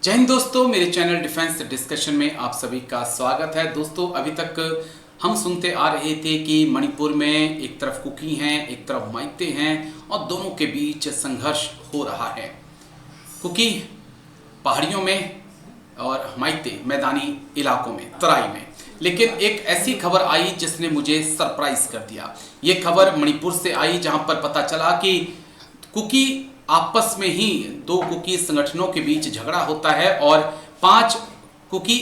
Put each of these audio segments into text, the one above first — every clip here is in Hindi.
जय हिंद दोस्तों, मेरे चैनल डिफेंस डिस्कशन में आप सभी का स्वागत है। दोस्तों, अभी तक हम सुनते आ रहे थे कि मणिपुर में एक तरफ कुकी हैं, एक तरफ माइते हैं और दोनों के बीच संघर्ष हो रहा है। कुकी पहाड़ियों में और माइते मैदानी इलाकों में, तराई में। लेकिन एक ऐसी खबर आई जिसने मुझे सरप्राइज कर दिया। ये खबर मणिपुर से आई, जहां पर पता चला कि कुकी आपस में ही दो कुकी संगठनों के बीच झगड़ा होता है और 5 कुकी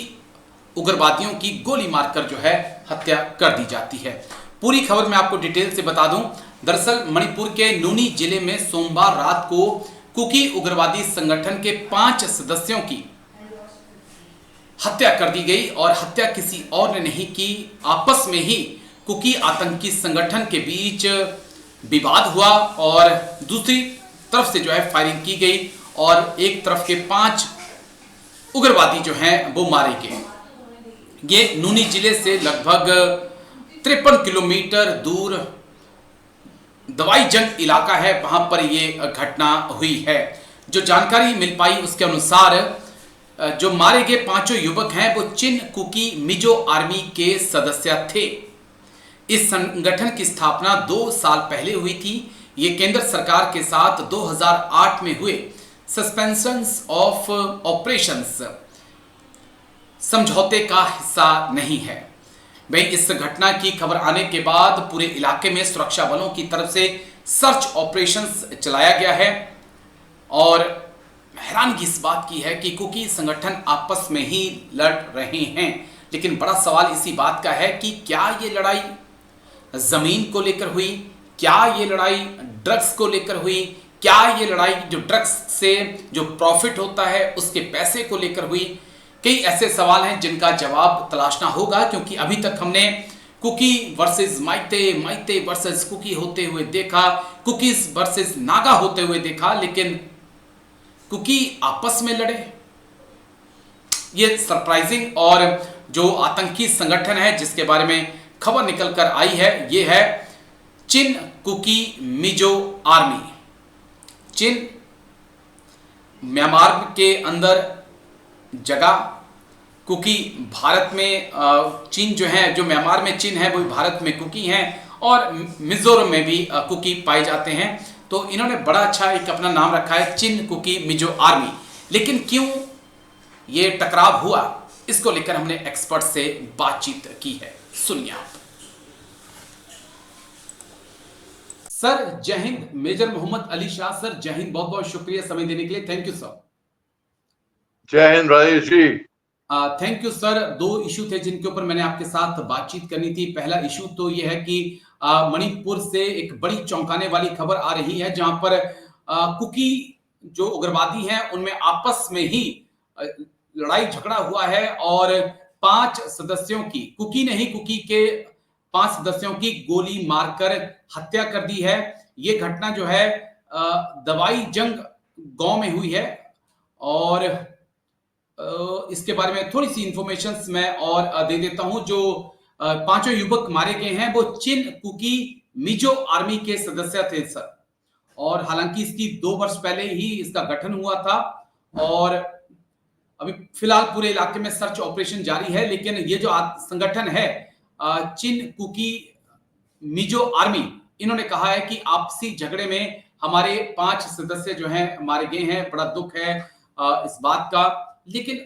उग्रवादियों की गोली मारकर जो है हत्या कर दी जाती है। पूरी खबर मैं आपको डिटेल से बता दूं। दरअसल मणिपुर के नूनी जिले में सोमवार रात को कुकी उग्रवादी संगठन के 5 सदस्यों की हत्या कर दी गई और हत्या किसी और ने नहीं की, आपस में ही कुकी आतंकी संगठन के बीच विवाद हुआ और दूसरी तरफ से जो है फायरिंग की गई और एक तरफ के 5 उग्रवादी जो हैं वो मारे गए। ये नूनी जिले से लगभग 53 किलोमीटर दूर दवाई जंग इलाका है, वहां पर ये घटना हुई है। जो जानकारी मिल पाई उसके अनुसार जो मारे गए 5 युवक हैं वो चिन कुकी मिजो आर्मी के सदस्य थे। इस संगठन की स्थापना 2 साल पहले हुई थी। ये केंद्र सरकार के साथ 2008 में हुए सस्पेंशन ऑफ ऑपरेशंस समझौते का हिस्सा नहीं है। वहीं इस घटना की खबर आने के बाद पूरे इलाके में सुरक्षा बलों की तरफ से सर्च ऑपरेशंस चलाया गया है और हैरानगी इस बात की है कि कुकी संगठन आपस में ही लड़ रहे हैं। लेकिन बड़ा सवाल इसी बात का है कि क्या ये लड़ाई जमीन को लेकर हुई, क्या ये लड़ाई ड्रग्स को लेकर हुई, क्या ये लड़ाई जो ड्रग्स से जो प्रॉफिट होता है उसके पैसे को लेकर हुई। कई ऐसे सवाल हैं जिनका जवाब तलाशना होगा, क्योंकि अभी तक हमने कुकी वर्सेस माइते, माइते वर्सेस कुकी होते हुए देखा, कुकीज वर्सेस नागा होते हुए देखा, लेकिन कुकी आपस में लड़े। ये सरप्राइजिंग और जो आतंकी संगठन है जिसके बारे में खबर निकल कर आई है, ये है चिन कुकी मिजो आर्मी। चिन म्यांमार के अंदर जगह, कुकी भारत में चीन जो है, जो म्यांमार में चीन है वो भारत में कुकी हैं और मिजोरम में भी कुकी पाए जाते हैं। तो इन्होंने बड़ा अच्छा एक अपना नाम रखा है, चिन कुकी मिजो आर्मी। लेकिन क्यों ये टकराव हुआ, इसको लेकर हमने एक्सपर्ट से बातचीत की है, सुनिए आप। सर जय हिंद, मेजर मोहम्मद अली शाह सर, जय हिंद। बहुत बहुत शुक्रिया समय देने के लिए, थैंक यू सर। जय हिंद Rajesh ji. Thank you sir. 2 issue थे जिनके ऊपर मैंने आपके साथ बातचीत करनी थी। पहला इशू तो यह है कि मणिपुर से एक बड़ी चौंकाने वाली खबर आ रही है, जहां पर कुकी जो उग्रवादी हैं उनमें आपस में ही लड़ाई झगड़ा हुआ है और 5 सदस्यों की, कुकी नहीं कुकी के 5 सदस्यों की गोली मारकर हत्या कर दी है। ये घटना जो है दवाई जंग गांव में हुई है और इसके बारे में थोड़ी सी इंफॉर्मेशन मैं और दे देता हूं। जो 5 युवक मारे गए हैं वो चिन कुकी मिजो आर्मी के सदस्य थे सर, और हालांकि इसकी 2 वर्ष पहले ही इसका गठन हुआ था और अभी फिलहाल पूरे इलाके में सर्च ऑपरेशन जारी है। लेकिन ये जो संगठन है चिन कुकी मिजो आर्मी, इन्होंने कहा है कि आपसी झगड़े में हमारे 5 सदस्य जो हैं मारे गए हैं। बड़ा दुख है इस बात का। लेकिन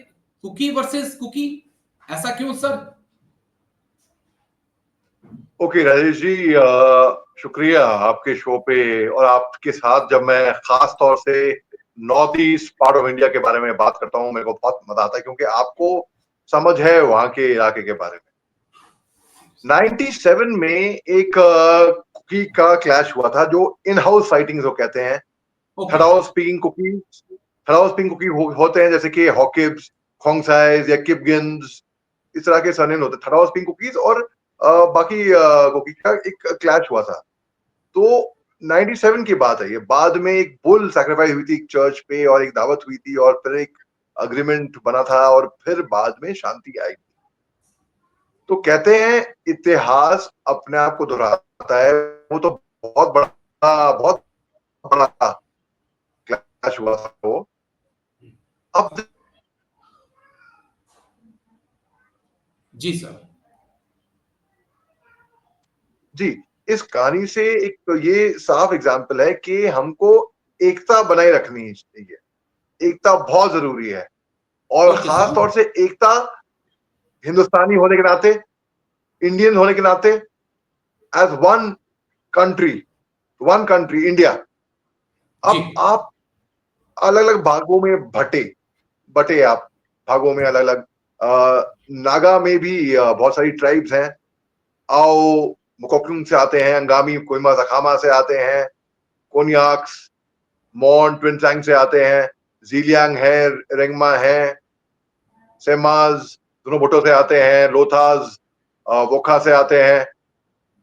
कुकी वर्सेस कुकी, ऐसा क्यों सर? ओके राजेश जी, शुक्रिया आपके शो पे। और आपके साथ जब मैं खास तौर से north east part of India के बारे में बात करता हूँ, मेरे को बहुत मजा आता है क्योंकि आपको समझ है वहां के इलाके के बारे में। 97 में एक कुकी का क्लैश हुआ था, जो इन हाउस फाइटिंग जो कहते हैं। थडाओ स्पीकिंग कुकी होते हैं, जैसे कि हॉकिब्स, खोंगसाइज या किपगिंस, इस तरह के सरनेम होते हैं, थडाओ स्पीकिंग कुकीज। और बाकी कुकी का एक क्लैश हुआ था। तो 97 की बात है ये। बाद में एक बुल सैक्रिफाइस हुई थी एक चर्च पे और एक दावत हुई थी और फिर एक अग्रीमेंट बना था और फिर बाद में शांति आई। तो कहते हैं इतिहास अपने आप को दोहराता है। वो तो बहुत बड़ा क्लैश हुआ था वो। अब जी सर। जी, इस कहानी से एक तो ये साफ एग्जाम्पल है कि हमको एकता बनाए रखनी चाहिए। एकता बहुत जरूरी है, और ओके खास सर। तौर से एकता हिंदुस्तानी होने के नाते, इंडियन होने के नाते, एज वन कंट्री इंडिया। जी अब आप अलग अलग भागों में बटे आप भागों में अलग अलग। नागा में भी बहुत सारी ट्राइब्स हैं। आओ मुकोक्लुंग से आते हैं, अंगामी कोहिमा जखामा से आते हैं, कोन्याक्स मॉन ट्विनसांग से आते हैं, जीलियांग है, रेंगमा है, सेमाज दोनों भुटो से आते हैं, लोथास वोखा से आते हैं,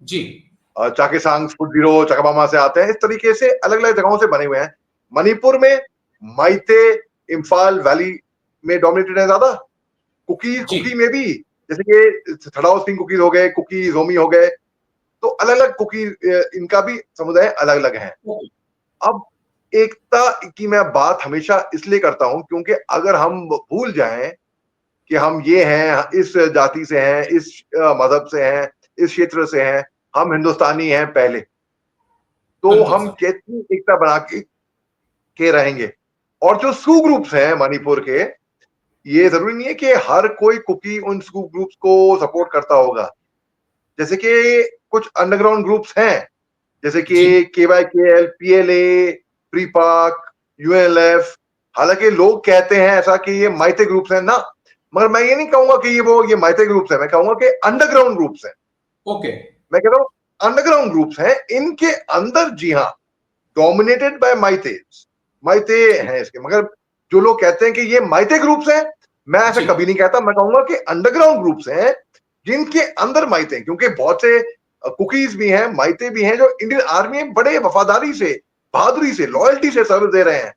जी चाकेसांग फुटजीरो चकमामा से आते हैं। इस तरीके से अलग अलग जगहों से बने हुए हैं। मणिपुर में माइते इम्फाल वैली में डोमिनेटेड है ज्यादा। जी। कुकी में भी, जैसे कि थड़ाओ सिंह कुकीज हो गए, कुकी जोमी हो गए, तो अलग अलग कुकी, इनका भी समुदाय अलग अलग है। ओके। अब एकता की मैं बात हमेशा इसलिए करता हूं क्योंकि अगर हम भूल जाएं कि हम ये हैं, इस जाति से हैं, इस मजहब से हैं, इस क्षेत्र से हैं, हम हिंदुस्तानी हैं पहले, तो बिल्कुल हम सर। कैसी एकता बना के रहेंगे। और जो सू ग्रुप्स हैं मणिपुर के, ये जरूरी नहीं है कि हर कोई कुकी उन सू ग्रुप्स को सपोर्ट करता होगा। जैसे कि कुछ अंडरग्राउंड ग्रुप्स हैं, जैसे जी कि KYKL, PLA, प्रीपाक, UNLF। हालांकि लोग कहते हैं ऐसा कि ये माइते ग्रुप्स हैं ना, मगर मैं ये नहीं कहूंगा कि ये माइते ग्रुप्स हैं, मैं कहूंगा कि अंडरग्राउंड ग्रुप्स हैं। ओके। मैं कहता हूं अंडरग्राउंड ग्रुप्स हैं। इनके अंदर, जी हाँ, डोमिनेटेड बाय माइते हैं इसके। मगर जो लोग कहते हैं कि ये माइते ग्रुप्स हैं, मैं ऐसा जी कभी नहीं कहता। मैं कहूंगा कि अंडरग्राउंड ग्रुप्स हैं जिनके अंदर माइते हैं, क्योंकि बहुत से कुकीज भी हैं, माइते भी हैं, जो इंडियन आर्मी में बड़े वफादारी से, बहादुरी से, लॉयल्टी से सर्विस दे रहे हैं।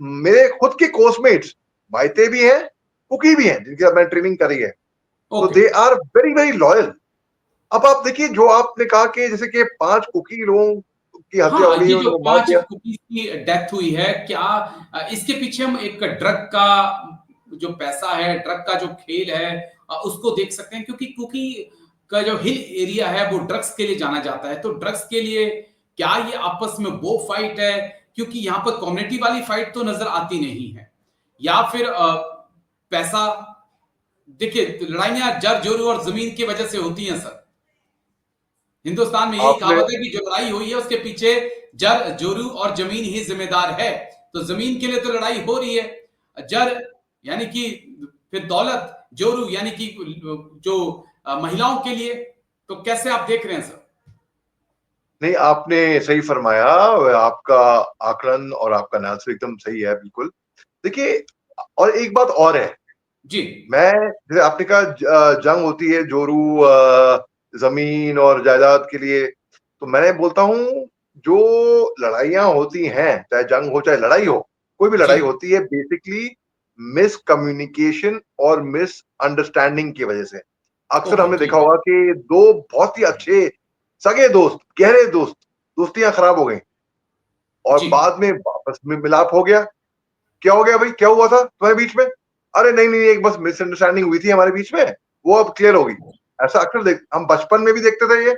मेरे खुद के कोर्समेट्स माइते भी हैं, कुकी भी हैं, जिनकी मैंने ट्रेनिंग करी है। तो okay. They are very very loyal. अब आप देखिए, जो आपने कहा कि जैसे कि 5 कुकी लोगों की हत्या हो हाँ, गई, ये जो उनको मार 5 दिया। कुकीज़ की डेथ हुई है, क्या इसके पीछे हम एक ड्रग का जो पैसा है, ड्रग का जो खेल है उसको देख सकते हैं? क्योंकि कुकी का जो हिल एरिया है, वो ड्रग्स के लिए जाना जाता है। तो ड्रग्स के लिए क्या ये आपस में वो फाइट है? क्योंकि यहाँ पर कम्युनिटी वाली फाइट तो नज़र आती नहीं है। या फिर पैसा देखिए, लड़ाइयाँ जर-जोरू और ज़मीन की वजह से होती हैं सर। हिंदुस्तान में यही आपने कहावत है कि जो लड़ाई हुई है उसके पीछे जर जोरू और जमीन ही जिम्मेदार है। तो जमीन के लिए तो लड़ाई हो रही है, जर यानी कि फिर दौलत, जोरू यानी कि जो महिलाओं के लिए। तो कैसे आप देख रहे हैं सर? नहीं, आपने सही फरमाया। आपका आकलन और आपका एनालिसिस एकदम सही है, बिल्कुल। देखिए, और एक बात और है। जी मैं, जैसे आपने कहा जंग होती है जोरू, जमीन और जायदाद के लिए, तो मैं बोलता हूं जो लड़ाइयां होती हैं, चाहे जंग हो चाहे लड़ाई हो, कोई भी जी लड़ाई होती है बेसिकली मिस कम्युनिकेशन और मिस अंडरस्टैंडिंग की वजह से। अक्सर ओके हमने जी देखा होगा कि दो बहुत ही अच्छे सगे दोस्त, गहरे दोस्त, दोस्तियां खराब हो गई और जी बाद में वापस में मिलाप हो गया। क्या हो गया भाई, क्या हुआ था तुम्हारे बीच में? अरे नहीं नहीं, एक बस मिसअंडरस्टैंडिंग हुई थी हमारे बीच में, वो अब क्लियर होगी। ऐसा अक्सर हम बचपन में भी देखते थे। ये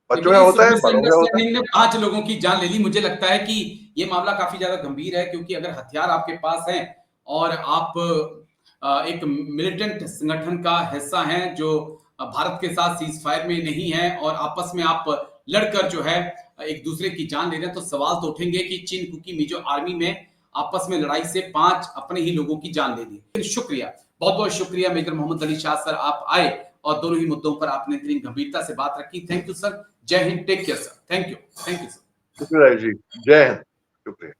बच्चों में देखिए, इस होता है, बड़ों में होता है। मिसअंडरस्टैंडिंग ने 5 लोगों की जान ले ली। मुझे लगता है कि ये मामला काफ़ी ज़्यादा गंभीर है, क्योंकि अगर हथियार आपके पास हैं और आप एक मिलिटेंट संगठन का हिस्सा हैं जो भारत के साथ सीज़फायर में नहीं है, और आपस में आप लड़कर जो है एक दूसरे की जान ले रहे हैं, तो सवाल तो उठेंगे कि चिन कुकी मिजो आर्मी में आपस में लड़ाई से 5 अपने ही लोगों की जान ले ली। शुक्रिया, बहुत-बहुत शुक्रिया मेजर मोहम्मद अली शाह सर, आप आए और दोनों ही मुद्दों पर आपने इतनी गंभीरता से बात रखी। Thank you sir. जय हिंद, take care sir. Thank you sir. शुक्रिया जी, जय हिंद, शुक्रिया।